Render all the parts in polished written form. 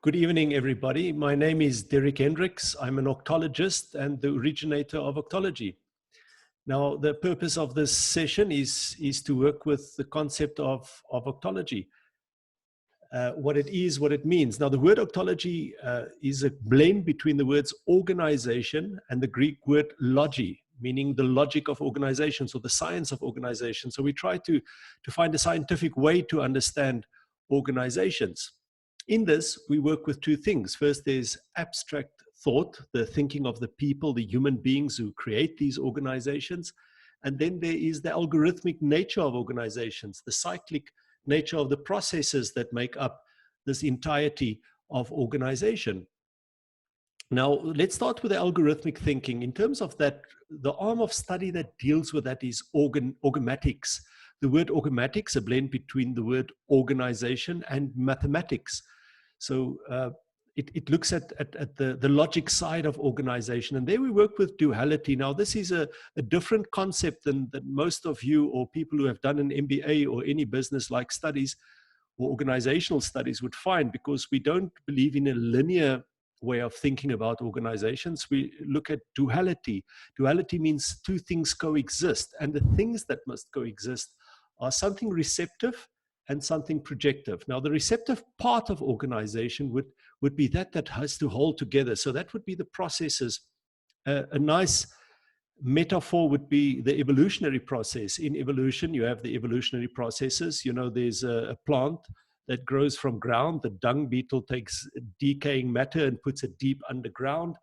Good evening, everybody. My name is Derek Hendricks. I'm an orgtologist and the originator of Orgtology. Now, the purpose of this session is to work with the concept of Orgtology, what it is, what it means. Now, the word Orgtology is a blend between the words organization and the Greek word logy, meaning the logic of organizations or the science of organization. So we try to find a scientific way to understand organizations. In this, we work with two things. First, there's abstract thought, the thinking of the people, the human beings who create these organizations. And then there is the algorithmic nature of organizations, the cyclic nature of the processes that make up this entirety of organization. Now, let's start with the algorithmic thinking. In terms of that, the arm of study that deals with that is orgmatics. The word orgmatics, a blend between the word organization and mathematics. So it looks at the logic side of organization. And there we work with duality. Now, this is a different concept than most of you or people who have done an MBA or any business-like studies or organizational studies would find, because we don't believe in a linear way of thinking about organizations. We look at duality. Duality means two things coexist, and the things that must coexist are something receptive and something projective. Now, the receptive part of organization would be that has to hold together. So that would be the processes. A nice metaphor would be the evolutionary process. In evolution, you have the evolutionary processes. You know, there's a plant that grows from ground. The dung beetle takes decaying matter and puts it deep underground.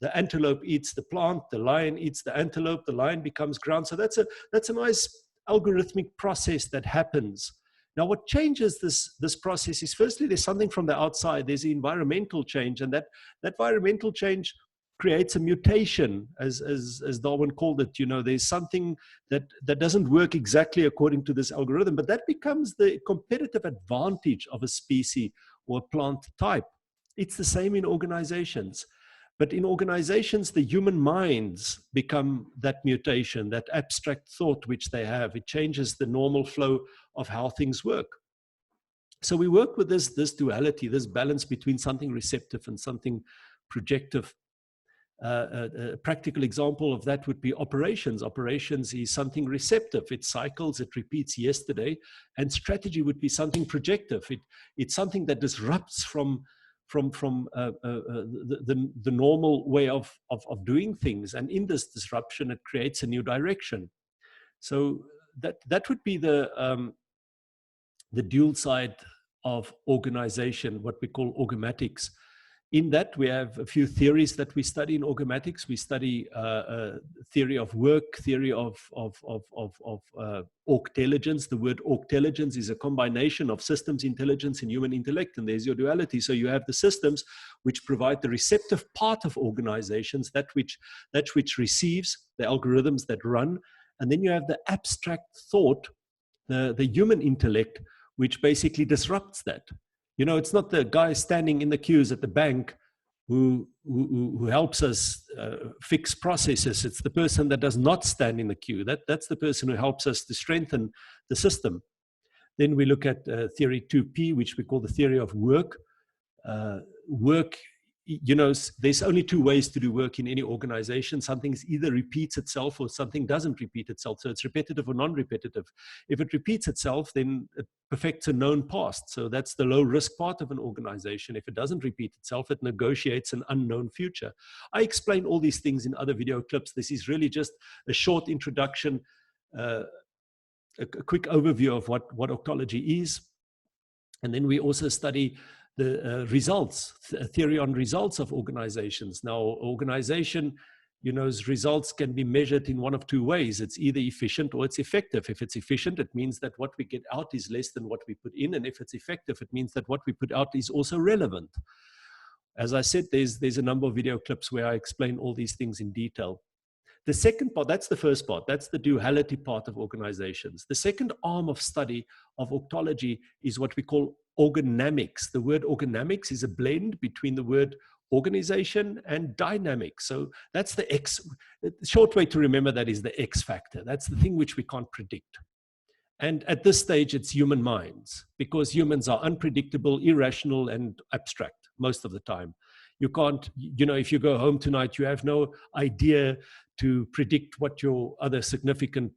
The antelope eats the plant. The lion eats the antelope. The lion becomes ground. So that's a nice algorithmic process that happens. Now, what changes this process is, firstly, there's something from the outside. There's the environmental change, and that environmental change creates a mutation, as Darwin called it. You know, there's something that doesn't work exactly according to this algorithm, but that becomes the competitive advantage of a species or a plant type. It's the same in organizations. But in organizations, the human minds become that mutation, that abstract thought which they have. It changes the normal flow of how things work. So we work with this duality, this balance between something receptive and something projective. A practical example of that would be operations. Operations is something receptive. It cycles, it repeats yesterday. And strategy would be something projective. It's something that disrupts from the normal way of doing things. And in this disruption, it creates a new direction. So that would be the dual side of organization, what we call orgmatics. In that, we have a few theories that we study in orgmatics. We study theory of work, theory of orgtelligence. The word orgtelligence is a combination of systems intelligence and human intellect, and there's your duality. So you have the systems which provide the receptive part of organizations, that which receives, the algorithms that run, and then you have the abstract thought, the human intellect, which basically disrupts that. You know, it's not the guy standing in the queues at the bank who helps us fix processes. It's the person that does not stand in the queue. That's the person who helps us to strengthen the system. Then we look at theory 2P, which we call the theory of work. Work, you know, there's only two ways to do work in any organization. Something either repeats itself or something doesn't repeat itself. So it's repetitive or non-repetitive. If it repeats itself, then it perfects a known past. So that's the low risk part of an organization. If it doesn't repeat itself, it negotiates an unknown future. I explain all these things in other video clips. This is really just a short introduction, a quick overview of what Orgtology is. And then we also study the results, theory on results of organizations. Now, organization, you know, results can be measured in one of two ways. It's either efficient or it's effective. If it's efficient, it means that what we get out is less than what we put in. And if it's effective, it means that what we put out is also relevant. As I said, there's a number of video clips where I explain all these things in detail. The second part, that's the first part. That's the duality part of organizations. The second arm of study of Orgtology is what we call organamics. The word organamics is a blend between the word organization and dynamic. So that's the X. The short way to remember that is the X factor. That's the thing which we can't predict. And at this stage, it's human minds, because humans are unpredictable, irrational, and abstract. most of the time. You can't, you know, if you go home tonight, you have no idea to predict what your other significant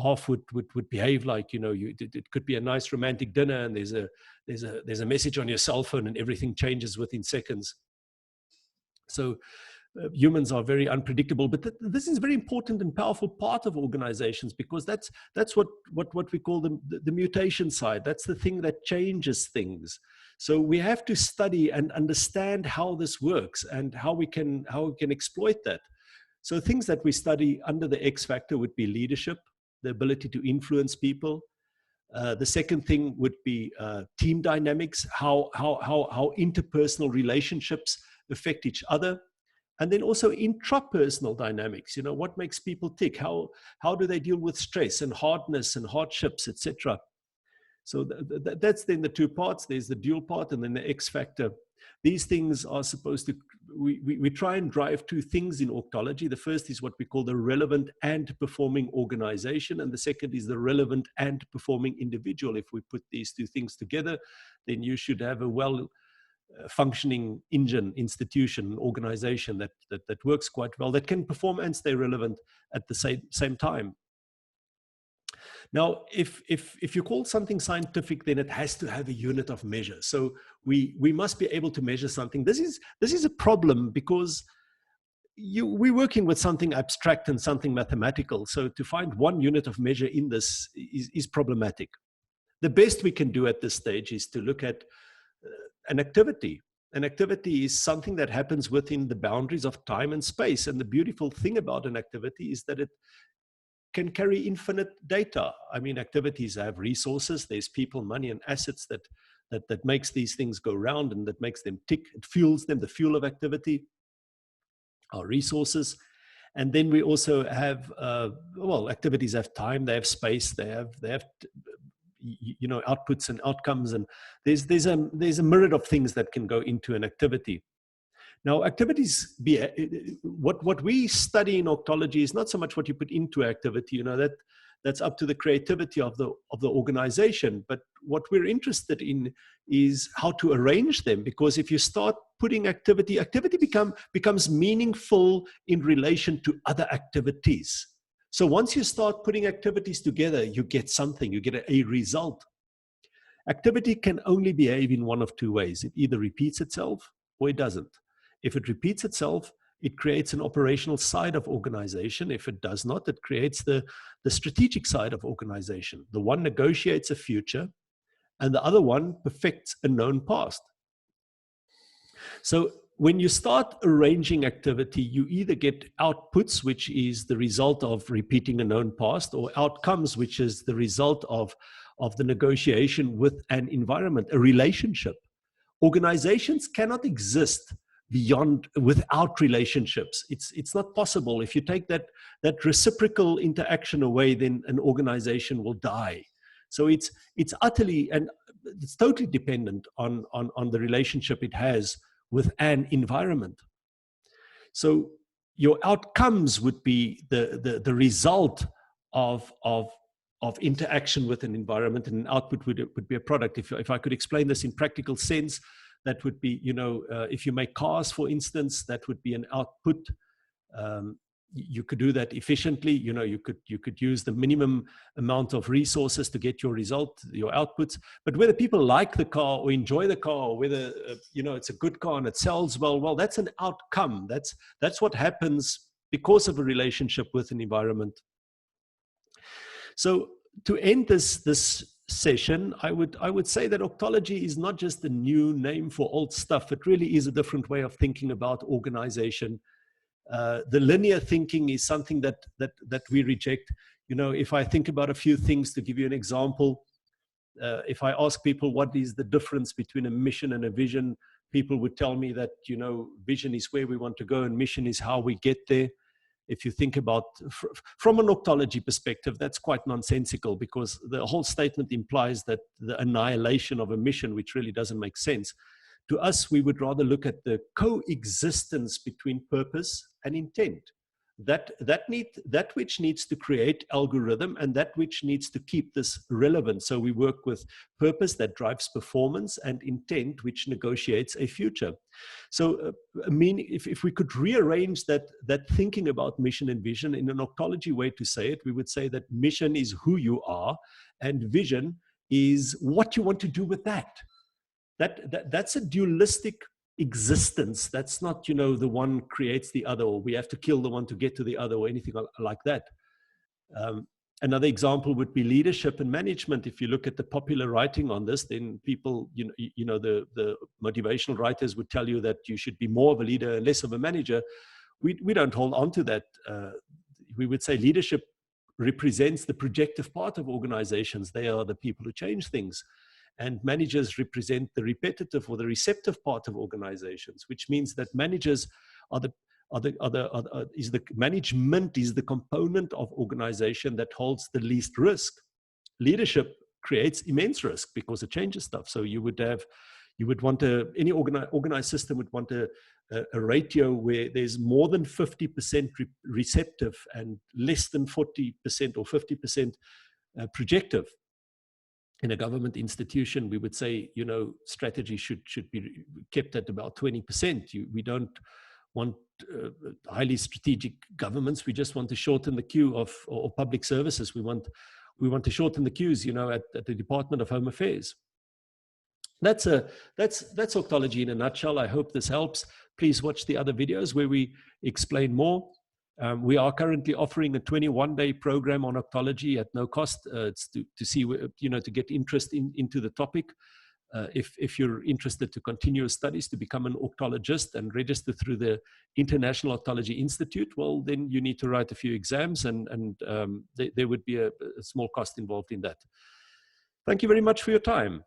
half would behave like. You know, it could be a nice romantic dinner, and there's a message on your cell phone, and everything changes within seconds. So humans are very unpredictable, but this is a very important and powerful part of organizations, because that's what we call the mutation side. That's the thing that changes things. So we have to study and understand how this works and how we can exploit that. So things that we study under the X factor would be leadership, the ability to influence people. The second thing would be team dynamics, how interpersonal relationships affect each other. And then also intrapersonal dynamics, you know, what makes people tick? How do they deal with stress and hardness and hardships, etc. So that's then the two parts. There's the dual part and then the X factor. These things are supposed to, we try and drive two things in Orgtology. The first is what we call the relevant and performing organization. And the second is the relevant and performing individual. If we put these two things together, then you should have a functioning engine, institution, organization that works quite well, that can perform and stay relevant at the same time. Now, if you call something scientific, then it has to have a unit of measure. So we must be able to measure something. This is a problem, because we're working with something abstract and something mathematical. So to find one unit of measure in this is problematic. The best we can do at this stage is to look at an activity. An activity is something that happens within the boundaries of time and space. And the beautiful thing about an activity is that it can carry infinite data. I mean, activities have resources. There's people, money, and assets that makes these things go round and that makes them tick. It fuels them. The fuel of activity are resources. And then we also have, well, activities have time, they have space, they have you know, outputs and outcomes, and there's a myriad of things that can go into an activity. Now, activities, what we study in Orgtology is not so much what you put into activity, you know, that's up to the creativity of the organization. But what we're interested in is how to arrange them, because if you start putting activity becomes meaningful in relation to other activities. So once you start putting activities together, you get something, you get a result. Activity can only behave in one of two ways. It either repeats itself or it doesn't. If it repeats itself, it creates an operational side of organization. If it does not, it creates the strategic side of organization. The one negotiates a future, and the other one perfects a known past. So when you start arranging activity, you either get outputs, which is the result of repeating a known past, or outcomes, which is the result of the negotiation with an environment, a relationship. Organizations cannot exist without relationships. It's not possible. If you take that reciprocal interaction away, then an organization will die. So it's utterly and it's totally dependent on the relationship it has with an environment. So your outcomes would be the result of interaction with an environment, and an output would be a product. If I could explain this in practical sense, that would be, you know, if you make cars, for instance, that would be an output. You could do that efficiently. You know, you could use the minimum amount of resources to get your result, your outputs. But whether people like the car or enjoy the car, or whether you know, it's a good car and it sells well, that's an outcome. That's what happens because of a relationship with an environment. So to end this session, I would say that Orgtology is not just a new name for old stuff. It really is a different way of thinking about organization. The linear thinking is something that we reject. You know, if I think about a few things, to give you an example, if I ask people what is the difference between a mission and a vision, people would tell me that, you know, vision is where we want to go and mission is how we get there. If you think about, from an Orgtology perspective, that's quite nonsensical, because the whole statement implies that the annihilation of a mission, which really doesn't make sense. To us, we would rather look at the coexistence between purpose and intent. that which needs to create algorithm and that which needs to keep this relevant. So we work with purpose that drives performance and intent which negotiates a future. So I mean, if we could rearrange that thinking about mission and vision in an Orgtology way to say it, we would say that mission is who you are and vision is what you want to do with that. That's a dualistic existence. That's not, you know, the one creates the other, or we have to kill the one to get to the other, or anything like that. Another example would be leadership and management. If you look at the popular writing on this, then people, you know, the motivational writers would tell you that you should be more of a leader and less of a manager. We don't hold on to that. We would say leadership represents the projective part of organizations. They are the people who change things. And managers represent the repetitive or the receptive part of organizations, which means that managers are management is the component of organization that holds the least risk. Leadership creates immense risk because it changes stuff. So you would want any organized system would want a ratio where there's more than 50% receptive and less than 40% or 50% projective. In a government institution, we would say, you know, strategy should be kept at about 20%. We don't want highly strategic governments. We just want to shorten the queue or public services. We want to shorten the queues, you know, at the Department of Home Affairs. That's Orgtology in a nutshell. I hope this helps. Please watch the other videos where we explain more. We are currently offering a 21-day program on Orgtology at no cost. It's to see, you know, to get interest into the topic. If you're interested to continue your studies, to become an Orgtologist and register through the International Orgtology Institute, well, then you need to write a few exams, and there would be a small cost involved in that. Thank you very much for your time.